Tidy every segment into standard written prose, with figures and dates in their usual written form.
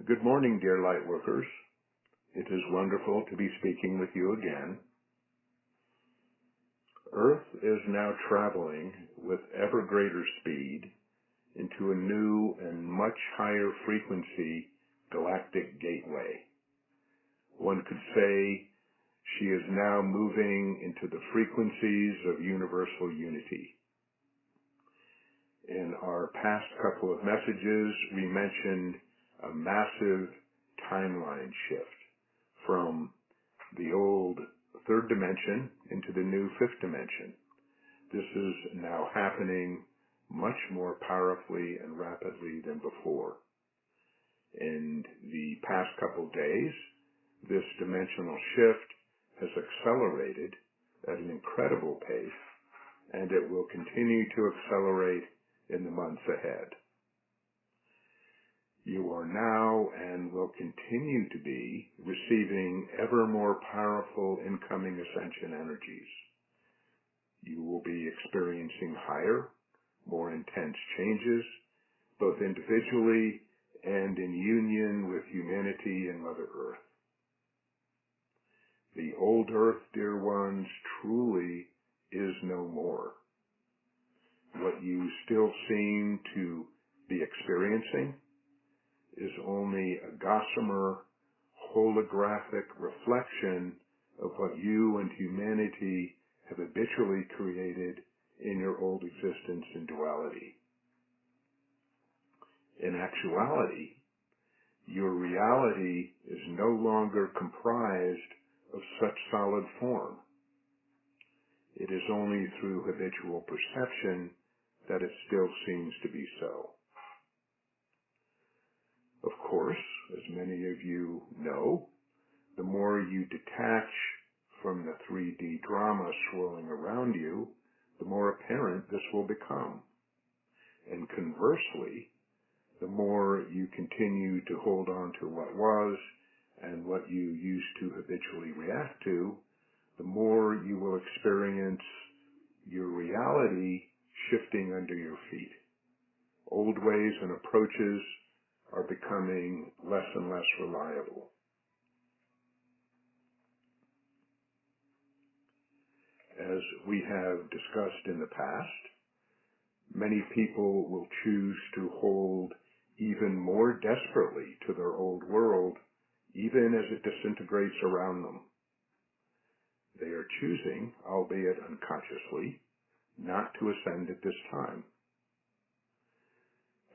Good morning, dear Lightworkers. It is wonderful to be speaking with you again. Earth is now traveling with ever greater speed into a new and much higher frequency galactic gateway. One could say she is now moving into the frequencies of universal unity. In our past couple of messages, we mentioned a massive timeline shift from the old third dimension into the new fifth dimension. This is now happening much more powerfully and rapidly than before. In the past couple days, this dimensional shift has accelerated at an incredible pace, and it will continue to accelerate in the months ahead. You are now and will continue to be receiving ever more powerful incoming ascension energies. You will be experiencing higher, more intense changes, both individually and in union with humanity and Mother Earth. The old Earth, dear ones, truly is no more. What you still seem to be experiencing is only a gossamer, holographic reflection of what you and humanity have habitually created in your old existence in duality. In actuality, your reality is no longer comprised of such solid form. It is only through habitual perception that it still seems to be so. Of course, as many of you know, the more you detach from the 3D drama swirling around you, the more apparent this will become. And conversely, the more you continue to hold on to what was and what you used to habitually react to, the more you will experience your reality shifting under your feet. Old ways and approaches are becoming less and less reliable. As we have discussed in the past, many people will choose to hold even more desperately to their old world, even as it disintegrates around them. They are choosing, albeit unconsciously, not to ascend at this time.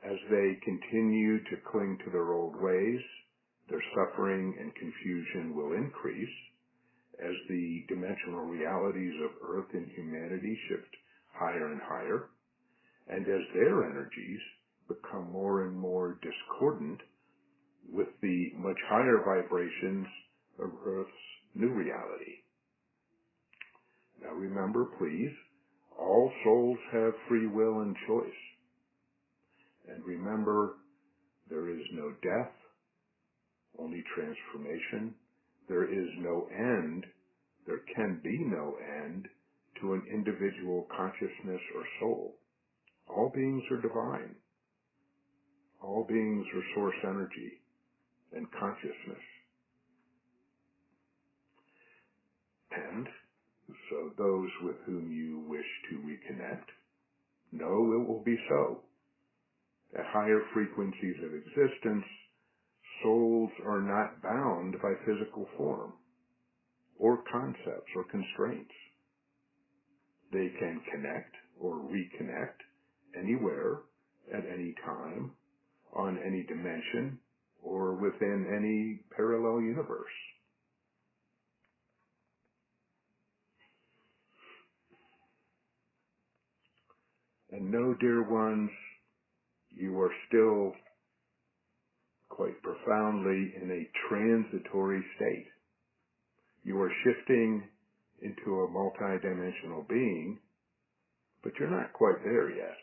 As they continue to cling to their old ways, their suffering and confusion will increase as the dimensional realities of Earth and humanity shift higher and higher, and as their energies become more and more discordant with the much higher vibrations of Earth's new reality. Now remember, please, all souls have free will and choice. And remember, there is no death, only transformation. There is no end, there can be no end to an individual consciousness or soul. All beings are divine. All beings are source energy and consciousness. And so those with whom you wish to reconnect, know it will be so. At higher frequencies of existence, souls are not bound by physical form, or concepts, or constraints. They can connect or reconnect anywhere, at any time, on any dimension, or within any parallel universe. And know, dear ones, you are still quite profoundly in a transitory state. You are shifting into a multidimensional being, but you're not quite there yet.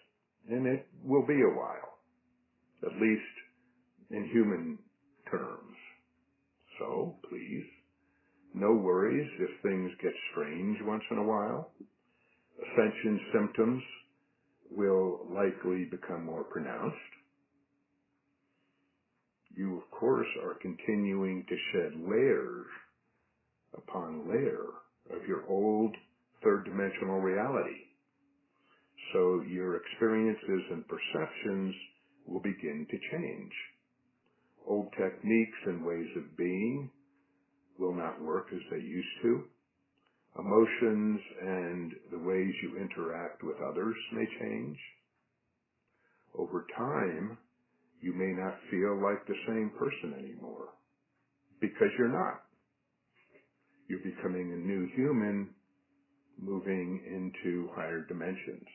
And it will be a while, at least in human terms. So, please, no worries if things get strange once in a while. Ascension symptoms will likely become more pronounced. you of course are continuing to shed layers upon layer of your old third dimensional reality. So your experiences and perceptions will begin to change. Old techniques and ways of being will not work as they used to. Emotions and the ways you interact with others may change. Over time, you may not feel like the same person anymore, because you're not. You're becoming a new human, moving into higher dimensions.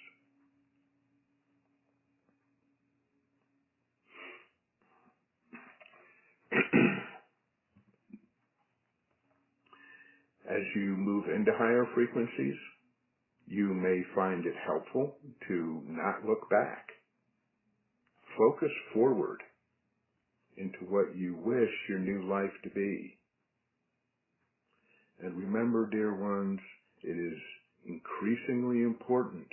As you move into higher frequencies, you may find it helpful to not look back. Focus forward into what you wish your new life to be. And remember, dear ones, it is increasingly important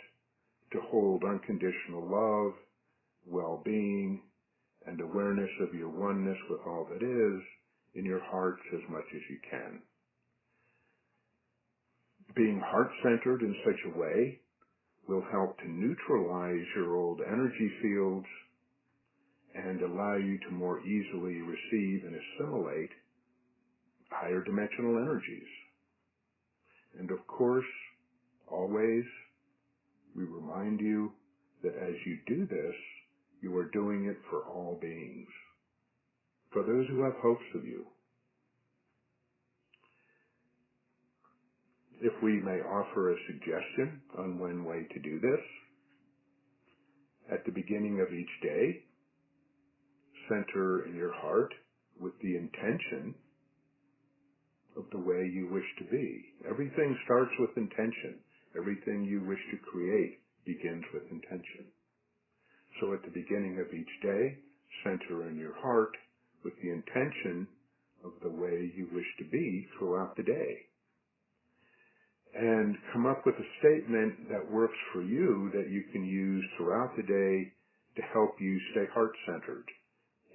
to hold unconditional love, well-being, and awareness of your oneness with all that is in your hearts as much as you can. Being heart-centered in such a way will help to neutralize your old energy fields and allow you to more easily receive and assimilate higher dimensional energies. And of course, always, we remind you that as you do this, you are doing it for all beings, for those who have hopes of you. If we may offer a suggestion on one way to do this, at the beginning of each day, center in your heart with the intention of the way you wish to be. Everything starts with intention. Everything you wish to create begins with intention. So at the beginning of each day, center in your heart with the intention of the way you wish to be throughout the day. And come up with a statement that works for you that you can use throughout the day to help you stay heart-centered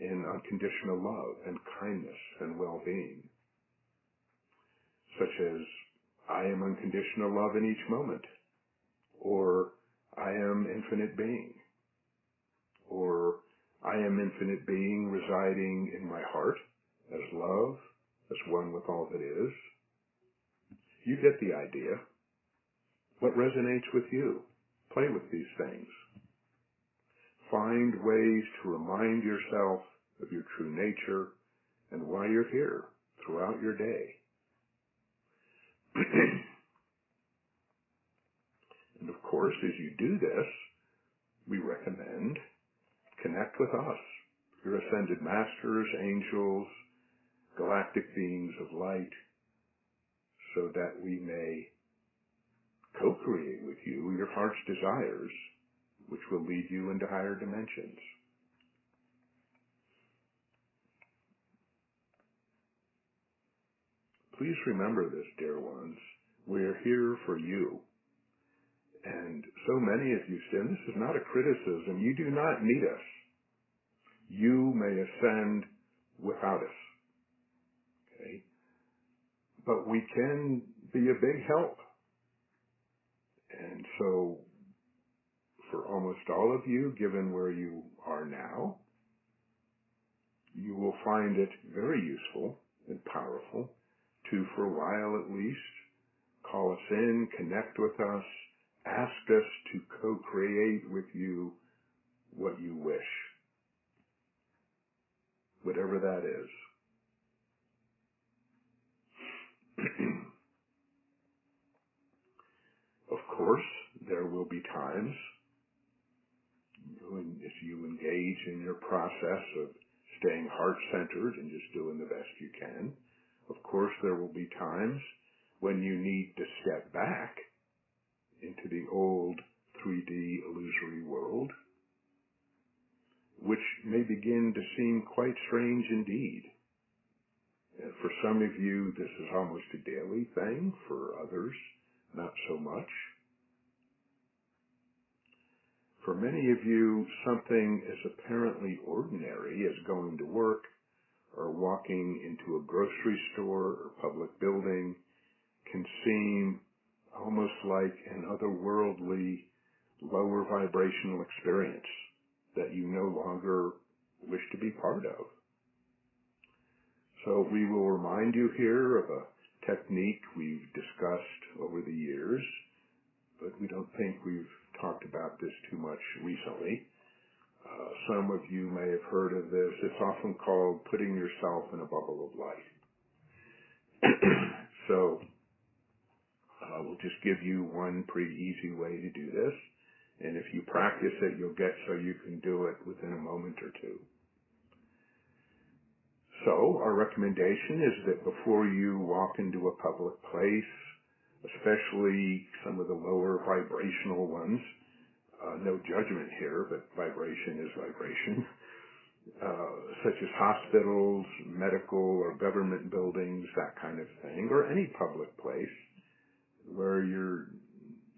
in unconditional love and kindness and well-being. Such as, I am unconditional love in each moment, or I am infinite being, or I am infinite being residing in my heart as love, as one with all that is. You get the idea. What resonates with you? Play with these things. Find ways to remind yourself of your true nature and why you're here throughout your day. And of course, as you do this, we recommend connect with us, your ascended masters, angels, galactic beings of light, so that we may co-create with you your heart's desires, which will lead you into higher dimensions. Please remember this, dear ones. We're here for you. And so many of you say, and this is not a criticism, you do not need us. You may ascend without us. Okay? But we can be a big help. And so, for almost all of you, given where you are now, you will find it very useful and powerful to, for a while at least, call us in, connect with us, ask us to co-create with you what you wish, whatever that is. Of course, there will be times when, as you engage in your process of staying heart-centered and just doing the best you can, of course there will be times when you need to step back into the old 3D illusory world, which may begin to seem quite strange indeed. And for some of you, this is almost a daily thing. For others, not so much. For many of you, something as apparently ordinary as going to work or walking into a grocery store or public building can seem almost like an otherworldly, lower vibrational experience that you no longer wish to be part of. So we will remind you here of a technique we've discussed over the years, but we don't think we've talked about this too much recently. Some of you may have heard of this. It's often called putting yourself in a bubble of light. So we'll just give you one pretty easy way to do this. And if you practice it, you'll get so you can do it within a moment or two. So our recommendation is that before you walk into a public place, especially some of the lower vibrational ones, no judgment here, but vibration is vibration, such as hospitals, medical or government buildings, that kind of thing, or any public place where you're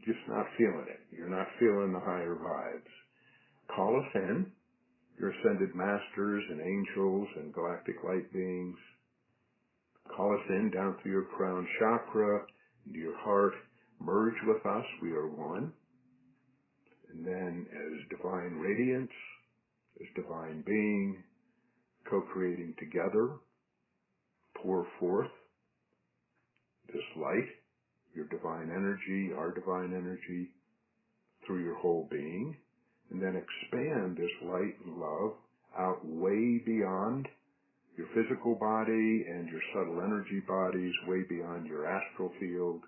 just not feeling it. You're not feeling the higher vibes. Call us in, your ascended masters and angels and galactic light beings. Call us in down through your crown chakra, into your heart. Merge with us. We are one. And then as divine radiance, as divine being, co-creating together, pour forth this light, your divine energy, our divine energy, through your whole being, and then expand this light and love out way beyond your physical body and your subtle energy bodies, way beyond your astral field.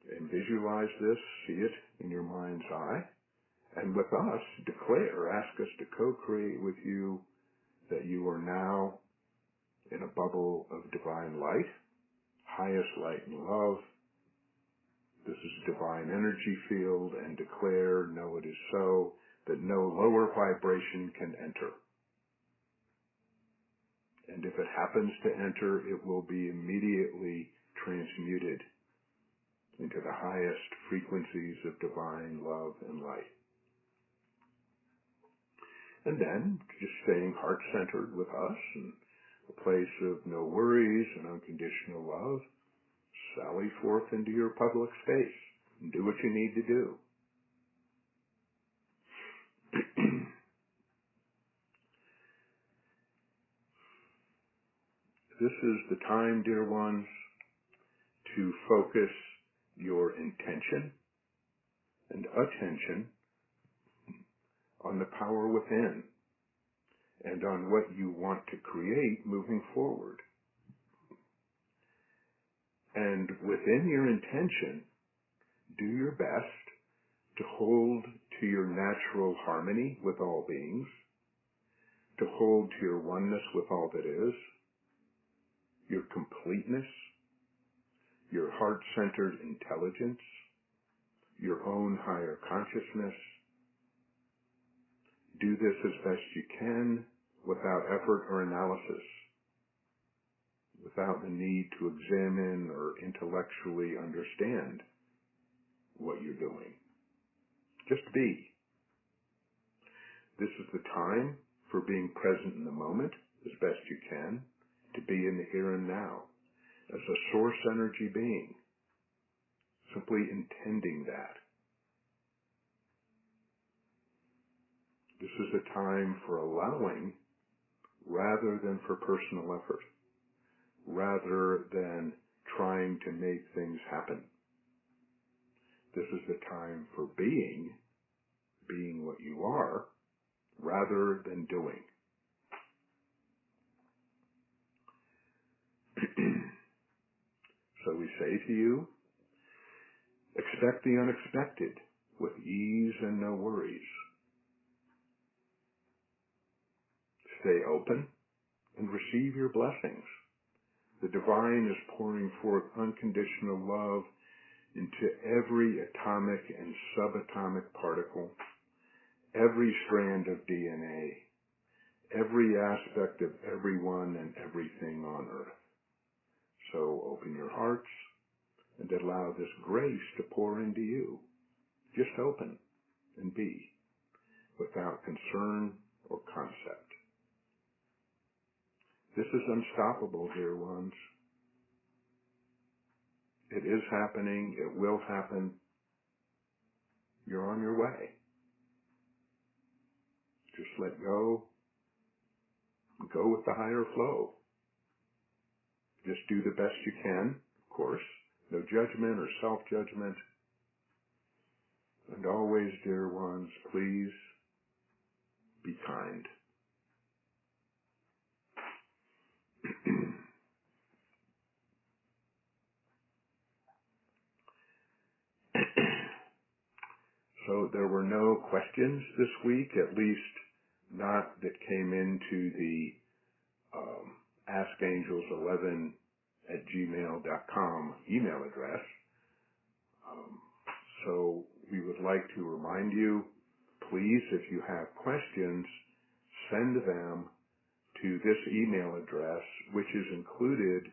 And visualize this, see it in your mind's eye, and with us, declare, ask us to co-create with you that you are now in a bubble of divine light, highest light and love. This is a divine energy field, and declare, know it is so, that no lower vibration can enter. And if it happens to enter, it will be immediately transmuted into the highest frequencies of divine love and light. And then, just staying heart-centered with us, and a place of no worries and unconditional love, sally forth into your public space and do what you need to do. This is the time, dear ones, to focus your intention and attention on the power within and on what you want to create moving forward. And within your intention, do your best to hold to your natural harmony with all beings, to hold to your oneness with all that is, your completeness, your heart-centered intelligence, your own higher consciousness. Do this as best you can without effort or analysis, without the need to examine or intellectually understand what you're doing. Just be. This is the time for being present in the moment as best you can, to be in the here and now as a source energy being, simply intending that. This is a time for allowing rather than for personal effort, rather than trying to make things happen. This is the time for being what you are, rather than doing. So we say to you, expect the unexpected with ease and no worries. Stay open and receive your blessings. The divine is pouring forth unconditional love into every atomic and subatomic particle, every strand of DNA, every aspect of everyone and everything on earth. So open your hearts and allow this grace to pour into you. Just open and be, without concern or concept. This is unstoppable, dear ones. It is happening. It will happen. You're on your way. Just let go. Go with the higher flow. Just do the best you can, of course. No judgment or self-judgment. And always, dear ones, please be kind. So there were no questions this week, at least not that came into the askangels11@gmail.com email address. So we would like to remind you, please, if you have questions, send them to this email address, which is included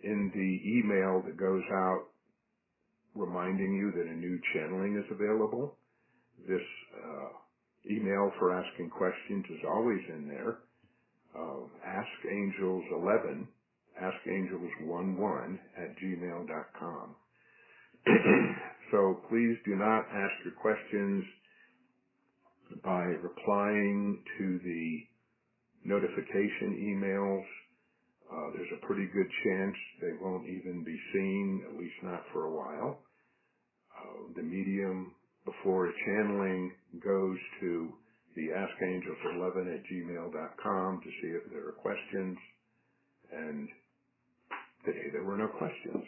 in the email that goes out reminding you that a new channeling is available. This email for asking questions is always in there. Askangels11, askangels11@gmail.com. So please do not ask your questions by replying to the notification emails. There's a pretty good chance they won't even be seen, at least not for a while. The medium before channeling goes to the askangels11@gmail.com to see if there are questions, and today there were no questions.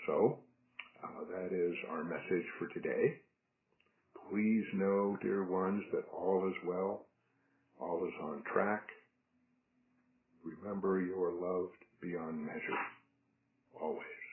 So that is our message for today. Please know, dear ones, that all is well, all is on track. Remember, you are loved beyond measure, always.